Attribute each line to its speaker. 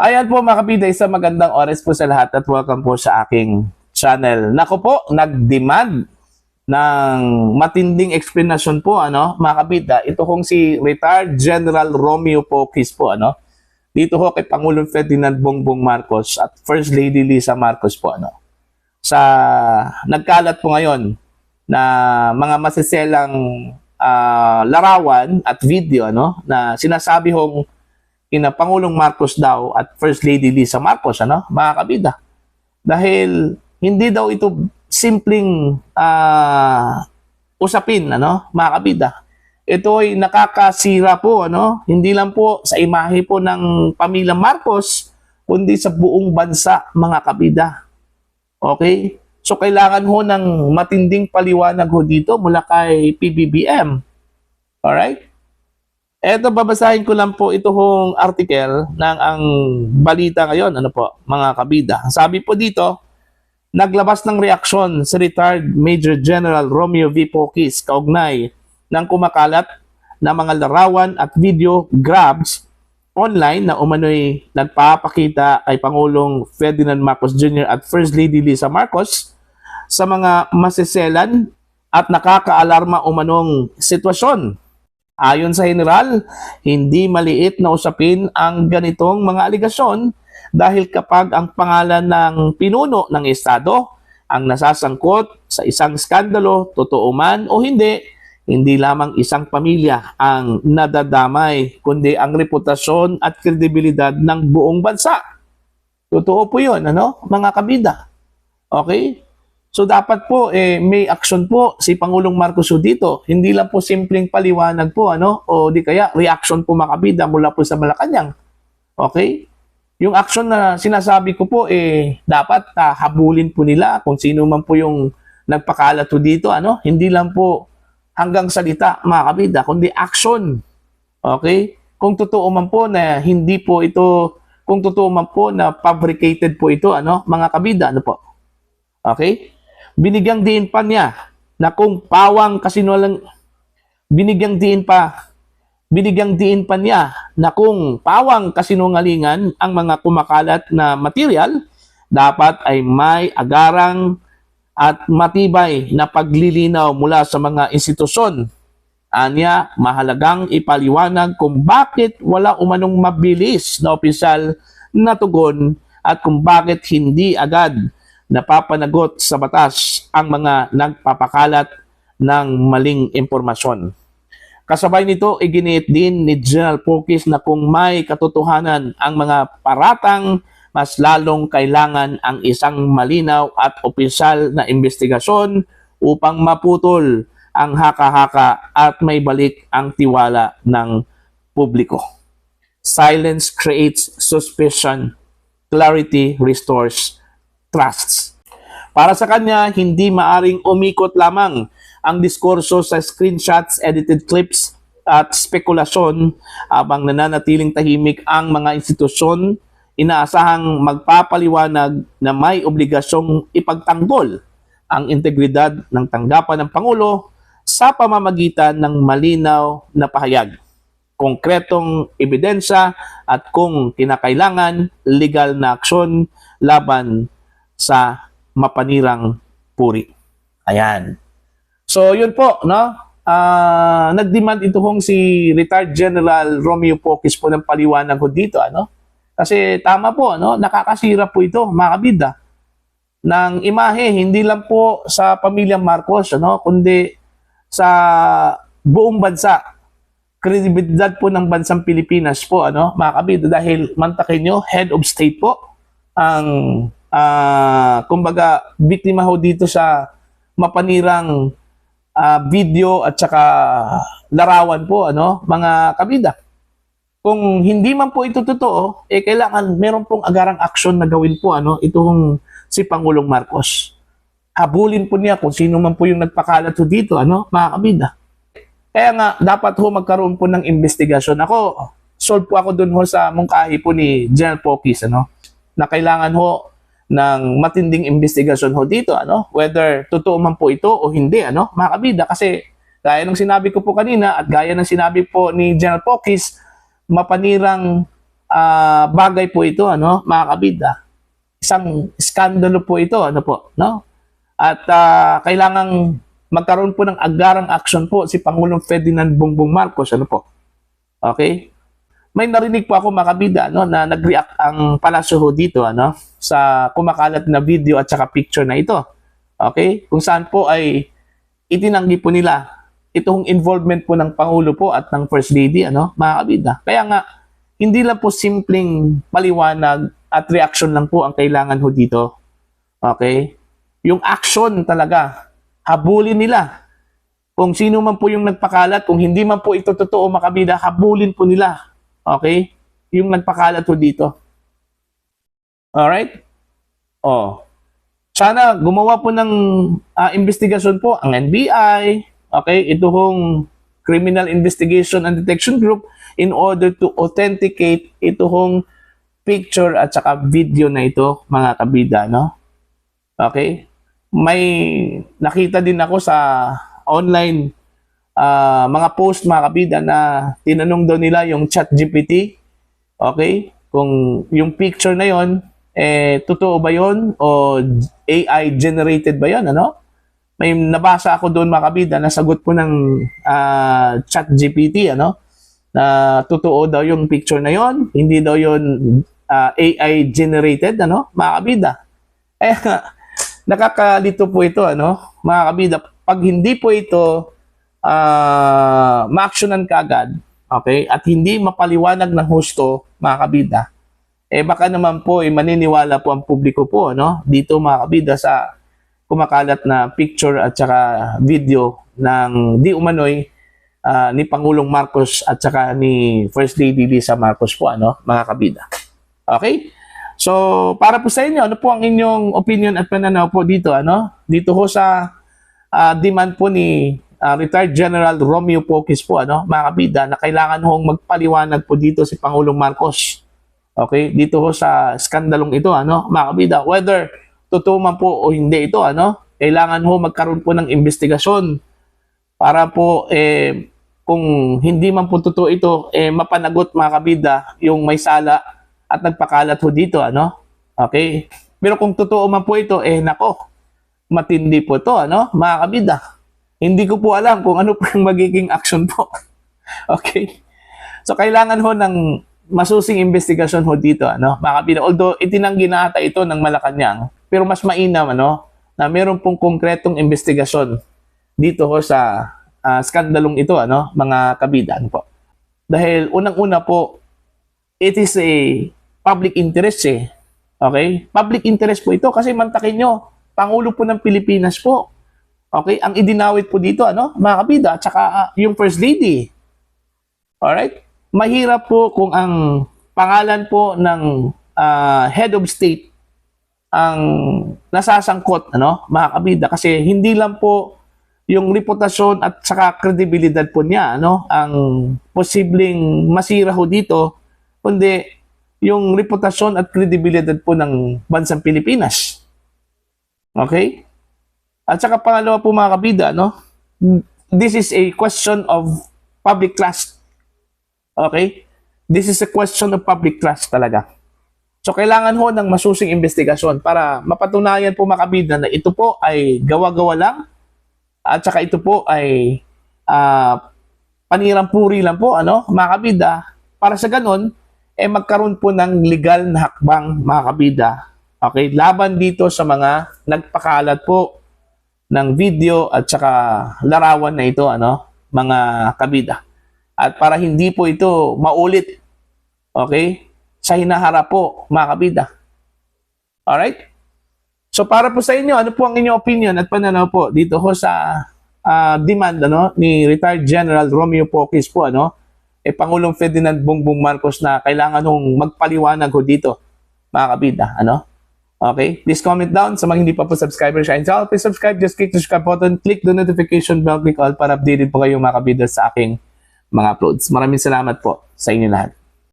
Speaker 1: Ayan po mga kabida, isang magandang oras po sa lahat at welcome po sa aking channel. Nako po, nag-demand ng matinding explanation po, mga kabida. Ito kong si retired General Romeo Poquis po, dito ho kay Pangulong Ferdinand Bongbong Marcos at First Lady Lisa Marcos po, sa nagkalat po ngayon na mga masiselang larawan at video, na sinasabi hong ina Pangulong Marcos daw at First Lady Lisa Marcos, mga kabida. Dahil hindi daw ito simpleng usapin, mga kabida. Ito ay nakakasira po, hindi lang po sa imahe po ng pamilya Marcos, kundi sa buong bansa, mga kabida. Okay? So kailangan ho ng matinding paliwanag ho dito mula kay PBBM. Alright? Eto, babasahin ko lang po ito hong article ng ang balita ngayon, mga kabida. Sabi po dito, naglabas ng reaksyon si retired Major General Romeo V. Poquis kaugnay ng kumakalat na mga larawan at video grabs online na umano'y nagpapakita kay Pangulong Ferdinand Marcos Jr. at First Lady Lisa Marcos sa mga masiselan at nakakaalarma umanong sitwasyon. Ayon sa general, hindi maliit na usapin ang ganitong mga aligasyon dahil kapag ang pangalan ng pinuno ng Estado ang nasasangkot sa isang skandalo, totoo man o hindi lamang isang pamilya ang nadadamay, kundi ang reputasyon at kredibilidad ng buong bansa. Totoo po yun, mga kabida. Okay? So dapat po may aksyon po si Pangulong Marcos dito. Hindi lang po simpleng paliwanag po, o di kaya reaction po makabida mula po sa Malacanang. Okay? Yung action na sinasabi ko po dapat habulin po nila kung sino man po yung nagpakalat po dito, Hindi lang po hanggang salita, mga kabida, kundi action. Okay? Kung totoo man po na hindi po ito, kung totoo man po na fabricated po ito, mga kabida, po. Okay? Binigyang diin pa niya na kung pawang kasinungalingan, binigyang diin pa niya na kung pawang kasinungalingan ang mga kumakalat na material, dapat ay may agarang at matibay na paglilinaw mula sa mga institusyon. Anya, mahalagang ipaliwanag kung bakit wala umanong mabilis na opisyal na tugon at kung bakit hindi agad napapanagot sa batas ang mga nagpapakalat ng maling impormasyon. Kasabay nito, iginiit din ni General Poquis na kung may katotohanan ang mga paratang, mas lalong kailangan ang isang malinaw at opisyal na investigasyon upang maputol ang haka-haka at may balik ang tiwala ng publiko. Silence creates suspicion. Clarity restores trusts. Para sa kanya, hindi maaring umikot lamang ang diskurso sa screenshots, edited clips at spekulasyon habang nananatiling tahimik ang mga institusyon. Inaasahang magpapaliwanag na may obligasyong ipagtanggol ang integridad ng tanggapan ng Pangulo sa pamamagitan ng malinaw na pahayag, konkretong ebidensya at kung kinakailangan, legal na aksyon laban sa mapanirang puri. Ayan. So, yun po, nag-demand ito hong si retired General Romeo Poquis po ng paliwanag ho dito, Kasi tama po, nakakasira po ito, mga kabida, ng imahe, hindi lang po sa pamilya Marcos, kundi sa buong bansa. Kredibilidad po ng bansang Pilipinas po, mga kabida, dahil mantakin nyo, head of state po, ang kumbaga biktima ho dito sa mapanirang video at saka larawan po, mga kabida. Kung hindi man po ito totoo, kailangan meron pong agarang aksyon na gawin po, itong si Pangulong Marcos. Habulin po niya kung sino man po yung nagpakalat ho dito, mga kabida. Kaya nga, dapat ho magkaroon po ng investigasyon. Solve po ako dun ho sa mungkahi po ni General Poquis, na kailangan ho ng matinding investigasyon ho dito, whether totoo man po ito o hindi, mga kabida. Kasi gaya ng sinabi ko po kanina at gaya ng sinabi po ni General Poquis, mapanirang bagay po ito, ano, mga kabida. Isang skandalo po ito, ano po, no? At kailangang magkaroon po ng agarang action po si Pangulong Ferdinand Bongbong Marcos, ano po. Okay? May narinig po ako, mga kabida, no, na nag-react ang palasyo ho dito, ano, sa kumakalat na video at saka picture na ito. Okay? Kung saan po ay itinanggi po nila itong involvement po ng Pangulo po at ng First Lady, ano, mga kabida. Kaya nga, hindi lang po simpleng paliwanag at reaction lang po ang kailangan ho dito. Okay? Yung action talaga, habulin nila. Kung sino man po yung nagpakalat, kung hindi man po ito totoo, mga kabida, habulin po nila. Okay? Yung nagpakalat ho dito. Alright? Oh. Sana gumawa po ng investigasyon po ang NBI, okay? Ito hong Criminal Investigation and Detection Group in order to authenticate ito hong picture at saka video na ito, mga kabida, no? Okay? May nakita din ako sa online mga post, mga kabida, na tinanong daw nila yung ChatGPT, okay? Kung yung picture na yon totoo ba yon o AI generated ba yon, ano? May nabasa ako doon, mga kabida, na sagot po ng ChatGPT, ano? Na totoo daw yung picture na yon, hindi daw yon AI generated, ano? Mga kabida. Nakakalito po ito, ano? Mga kabida, pag hindi po ito ma-actionan kaagad, okay, at hindi mapaliwanag ng husto, mga kabida, baka naman po maniniwala po ang publiko po, no, dito, mga kabida, sa kumakalat na picture at saka video ng di umano'y ni Pangulong Marcos at saka ni First Lady Lisa Marcos po, ano, mga kabida. Okay? So, para po sa inyo, ano po ang inyong opinion at pananaw po dito, ano? Dito ho sa demand po ni retired General Romeo Poquez po, ano, mga kabida, na kailangan hong magpaliwanag po dito si Pangulong Marcos. Okay? Dito ho sa skandalong ito, ano, mga kabida, whether totoo man po o hindi ito, ano, kailangan ho magkaroon po ng investigasyon para po kung hindi man po totoo ito, mapanagot, mga kabida, yung may sala at nagpakalat ho dito, ano? Okay? Pero kung totoo man po ito, nako, matindi po ito, ano, mga kabida. Hindi ko po alam kung ano po yung magiging action po. Okay? So, kailangan ho ng masusing investigasyon ho dito, ano, mga kabida. Although, itinanggi na ata ito ng Malacanang, pero mas mainam, ano, na meron pong konkretong investigasyon dito ho sa skandalong ito, ano, mga kabida, ano po. Dahil unang-una po, it is a public interest, Okay? Public interest po ito kasi mantakin nyo, Pangulo po ng Pilipinas po. Okay? Ang idinawit po dito, ano, mga kabida, at saka yung First Lady. Alright? Mahirap po kung ang pangalan po ng head of state ang nasasangkot, ano, mga kabida, kasi hindi lang po yung reputasyon at saka kredibilidad po niya, ano, ang posibleng masira ho dito, kundi yung reputasyon at kredibilidad po ng bansang Pilipinas. Okay? At saka pangalawa po, mga kabida, no? This is a question of public trust. Okay? This is a question of public trust talaga. So, kailangan ho ng masusing investigasyon para mapatunayan po, mga kabida, na ito po ay gawa-gawa lang at saka ito po ay panirang puri lang po, ano, mga kabida, para sa ganon, magkaroon po ng legal na hakbang, mga kabida. Okay? Laban dito sa mga nagpakalat po ng video at saka larawan na ito, ano, mga kabida. At para hindi po ito maulit, okay, sa hinaharap po, mga kabida. Alright? So, para po sa inyo, ano po ang inyong opinion at pananaw po dito ho sa demand, ano, ni retired General Romeo Poquez po, ano, Pangulong Ferdinand Bongbong Marcos, na kailangan hong magpaliwanag ho dito, mga kabida, ano? Okay? Please comment down sa mga hindi pa po subscriber sa channel. Please subscribe, just click the subscribe button, click the notification bell, click all para updated po kayo, mga kabida, sa aking mga uploads. Maraming salamat po sa inyo lahat.